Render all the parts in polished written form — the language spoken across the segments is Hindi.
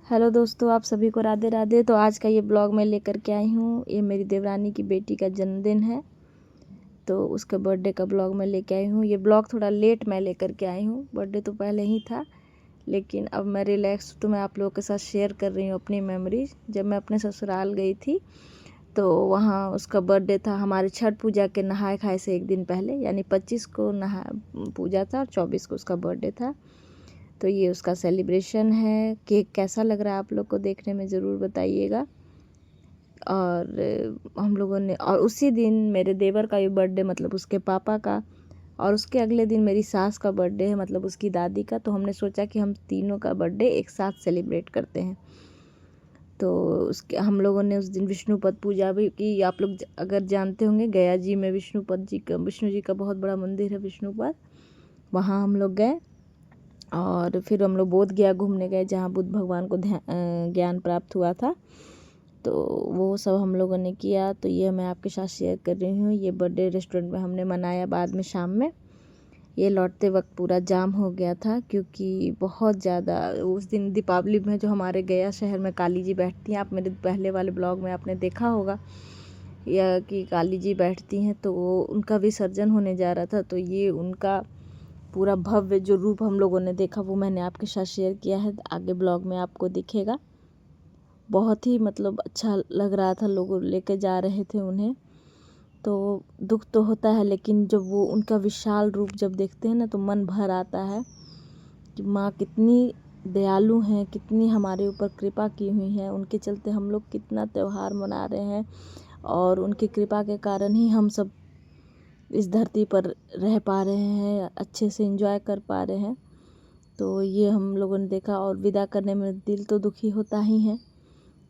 हेलो दोस्तों, आप सभी को राधे राधे। तो आज का ये ब्लॉग मैं लेकर के आई हूँ। ये मेरी देवरानी की बेटी का जन्मदिन है, तो उसके बर्थडे का ब्लॉग मैं लेके आई हूँ। ये ब्लॉग थोड़ा लेट मैं लेकर के आई हूँ, बर्थडे तो पहले ही था, लेकिन अब मैं रिलैक्स तो मैं आप लोगों के साथ शेयर कर रही हूँ अपनी मेमोरीज। जब मैं अपने ससुराल गई थी तो वहाँ उसका बर्थडे था। हमारे छठ पूजा के नहाए खाए से एक दिन पहले, यानी 25 को नहा पूजा था और 24 को उसका बर्थडे था। तो ये उसका सेलिब्रेशन है। केक कैसा लग रहा है आप लोग को देखने में ज़रूर बताइएगा। और हम लोगों ने, और उसी दिन मेरे देवर का भी बर्थडे, मतलब उसके पापा का, और उसके अगले दिन मेरी सास का बर्थडे है, मतलब उसकी दादी का। तो हमने सोचा कि हम तीनों का बर्थडे एक साथ सेलिब्रेट करते हैं। तो उसके हम लोगों ने उस दिन विष्णुपद पूजा भी की। आप लोग अगर जानते होंगे, गया जी में विष्णु जी का बहुत बड़ा मंदिर है विष्णुपद, वहाँ हम लोग गए। और फिर हम लोग बोध गया घूमने गए, जहाँ बुद्ध भगवान को ज्ञान प्राप्त हुआ था। तो वो सब हम लोगों ने किया। तो ये मैं आपके साथ शेयर कर रही हूँ। ये बर्थडे रेस्टोरेंट में हमने मनाया। बाद में शाम में ये लौटते वक्त पूरा जाम हो गया था, क्योंकि बहुत ज़्यादा उस दिन दीपावली में जो हमारे गया शहर में काली जी बैठती हैं, आप मेरे पहले वाले ब्लॉग में आपने देखा होगा या कि काली जी बैठती हैं, तो वो उनका विसर्जन होने जा रहा था। तो ये उनका पूरा भव्य जो रूप हम लोगों ने देखा, वो मैंने आपके साथ शेयर किया है। आगे ब्लॉग में आपको दिखेगा। बहुत ही मतलब अच्छा लग रहा था, लोग लेके जा रहे थे उन्हें। तो दुख तो होता है, लेकिन जब वो उनका विशाल रूप जब देखते हैं ना, तो मन भर आता है कि माँ कितनी दयालु हैं, कितनी हमारे ऊपर कृपा की हुई है। उनके चलते हम लोग कितना त्यौहार मना रहे हैं, और उनकी कृपा के कारण ही हम सब इस धरती पर रह पा रहे हैं, अच्छे से एंजॉय कर पा रहे हैं। तो ये हम लोगों ने देखा, और विदा करने में दिल तो दुखी होता ही है,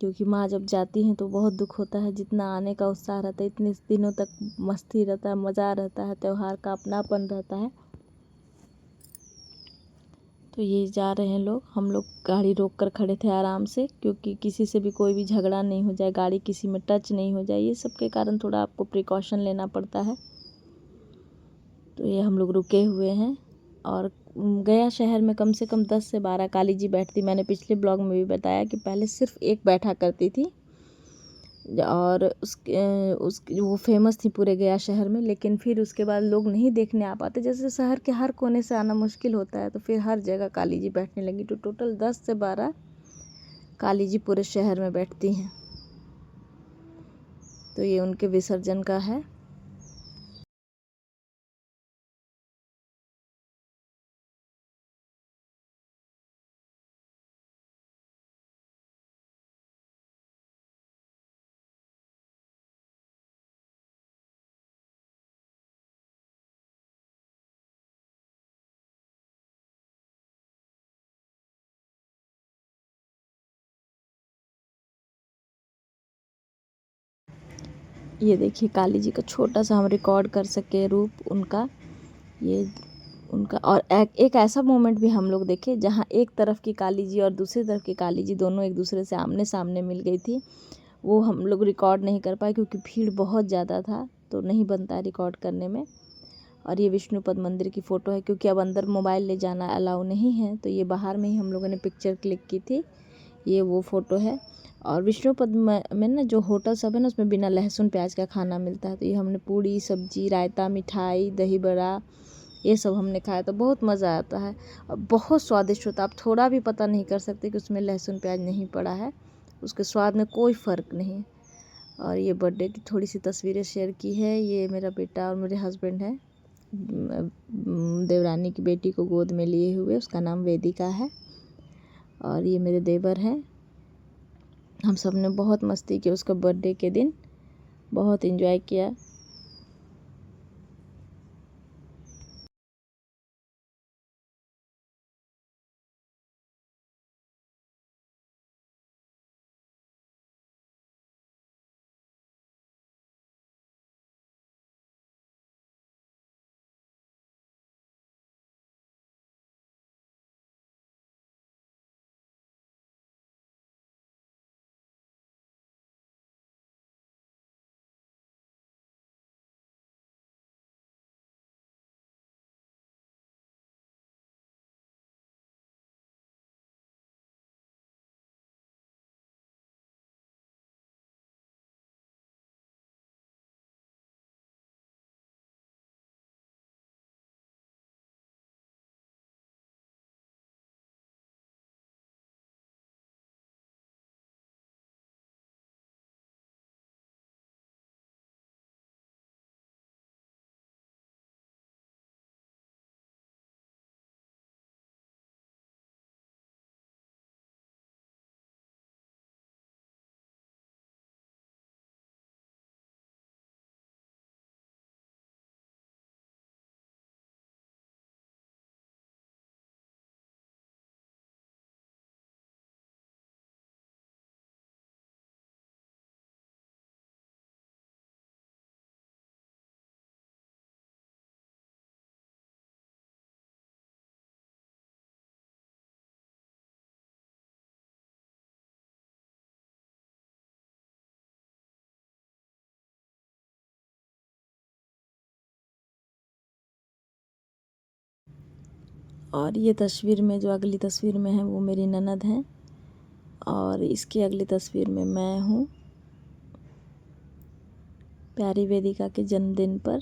क्योंकि माँ जब जाती हैं तो बहुत दुख होता है। जितना आने का उत्साह रहता है, इतने दिनों तक मस्ती रहता है, मज़ा रहता है, त्यौहार का अपनापन रहता है। तो ये जा रहे हैं लोग। हम लोग गाड़ी रोक कर खड़े थे आराम से, क्योंकि किसी से भी कोई भी झगड़ा नहीं हो जाए, गाड़ी किसी में टच नहीं हो जाए, ये सब के कारण थोड़ा आपको प्रिकॉशन लेना पड़ता है। तो ये हम लोग रुके हुए हैं। और गया शहर में कम से कम 10 से 12 काली जी बैठती। मैंने पिछले ब्लॉग में भी बताया कि पहले सिर्फ एक बैठा करती थी, और उसकी वो फेमस थी पूरे गया शहर में। लेकिन फिर उसके बाद लोग नहीं देखने आ पाते, जैसे शहर के हर कोने से आना मुश्किल होता है, तो फिर हर जगह काली जी बैठने लगी। तो टोटल 10 से 12 काली जी पूरे शहर में बैठती हैं। तो ये उनके विसर्जन का है। ये देखिए काली जी का छोटा सा हम रिकॉर्ड कर सके रूप उनका। ये उनका, और एक ऐसा मोमेंट भी हम लोग देखे, जहाँ एक तरफ की काली जी और दूसरी तरफ की काली जी दोनों एक दूसरे से आमने सामने मिल गई थी। वो हम लोग रिकॉर्ड नहीं कर पाए, क्योंकि भीड़ बहुत ज़्यादा था, तो नहीं बनता है रिकॉर्ड करने में। और ये विष्णुपद मंदिर की फ़ोटो है, क्योंकि अब अंदर मोबाइल ले जाना अलाउ नहीं है, तो ये बाहर में ही हम लोगों ने पिक्चर क्लिक की थी। ये वो फ़ोटो है। और विष्णुपद में ना जो होटल सब है ना, उसमें बिना लहसुन प्याज का खाना मिलता है। तो ये हमने पूड़ी सब्जी रायता मिठाई दही बड़ा ये सब हमने खाया, तो बहुत मज़ा आता है और बहुत स्वादिष्ट होता है। आप थोड़ा भी पता नहीं कर सकते कि उसमें लहसुन प्याज नहीं पड़ा है, उसके स्वाद में कोई फ़र्क नहीं। और ये बर्थडे की थोड़ी सी तस्वीरें शेयर की है। ये मेरा बेटा और मेरे हस्बैंड है, देवरानी की बेटी को गोद में लिए हुए, उसका नाम वेदिका है। और ये मेरे देवर हैं। हम सब ने बहुत मस्ती की उसका बर्थडे के दिन, बहुत एंजॉय किया। और ये तस्वीर में, जो अगली तस्वीर में है, वो मेरी ननद हैं। और इसकी अगली तस्वीर में मैं हूँ, प्यारी वेदिका के जन्मदिन पर।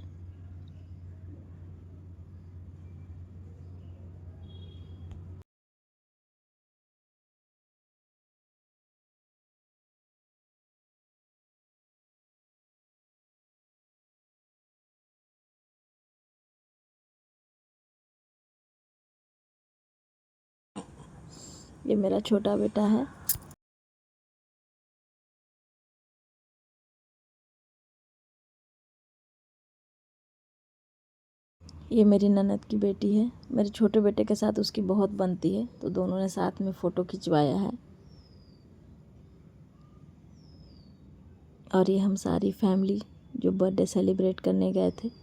ये मेरा छोटा बेटा है। ये मेरी ननद की बेटी है। मेरे छोटे बेटे के साथ उसकी बहुत बनती है, तो दोनों ने साथ में फ़ोटो खिंचवाया है। और ये हम सारी फैमिली जो बर्थडे सेलिब्रेट करने गए थे।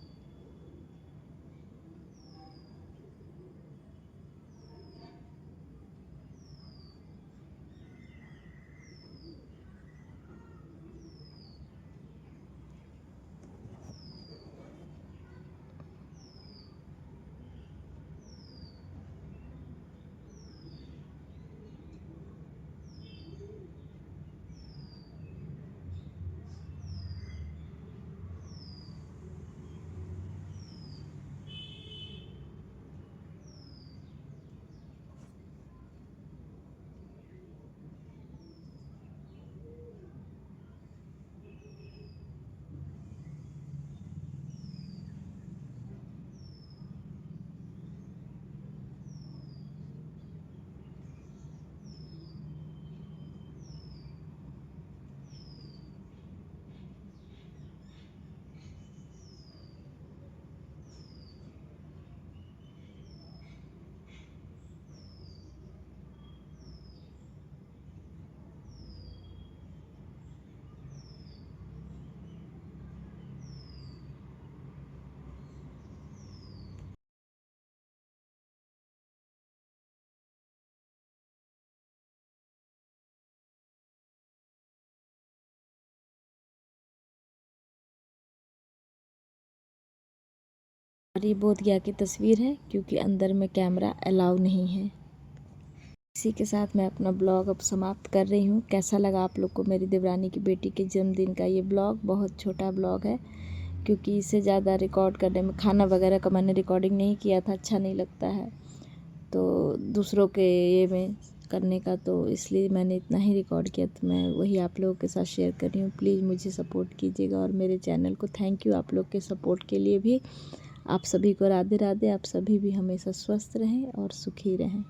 और ये बोधगया की तस्वीर है, क्योंकि अंदर में कैमरा अलाउ नहीं है। इसी के साथ मैं अपना ब्लॉग अब समाप्त कर रही हूँ। कैसा लगा आप लोग को मेरी देवरानी की बेटी के जन्मदिन का ये ब्लॉग? बहुत छोटा ब्लॉग है, क्योंकि इससे ज़्यादा रिकॉर्ड करने में, खाना वगैरह का मैंने रिकॉर्डिंग नहीं किया था, अच्छा नहीं लगता है तो दूसरों के ये में करने का, तो इसलिए मैंने इतना ही रिकॉर्ड किया। तो मैं वही आप लोगों के साथ शेयर कर रही हूँ। प्लीज़ मुझे सपोर्ट कीजिएगा और मेरे चैनल को थैंक यू आप लोग के सपोर्ट के लिए भी। आप सभी को राधे राधे। आप सभी भी हमेशा स्वस्थ रहें और सुखी रहें।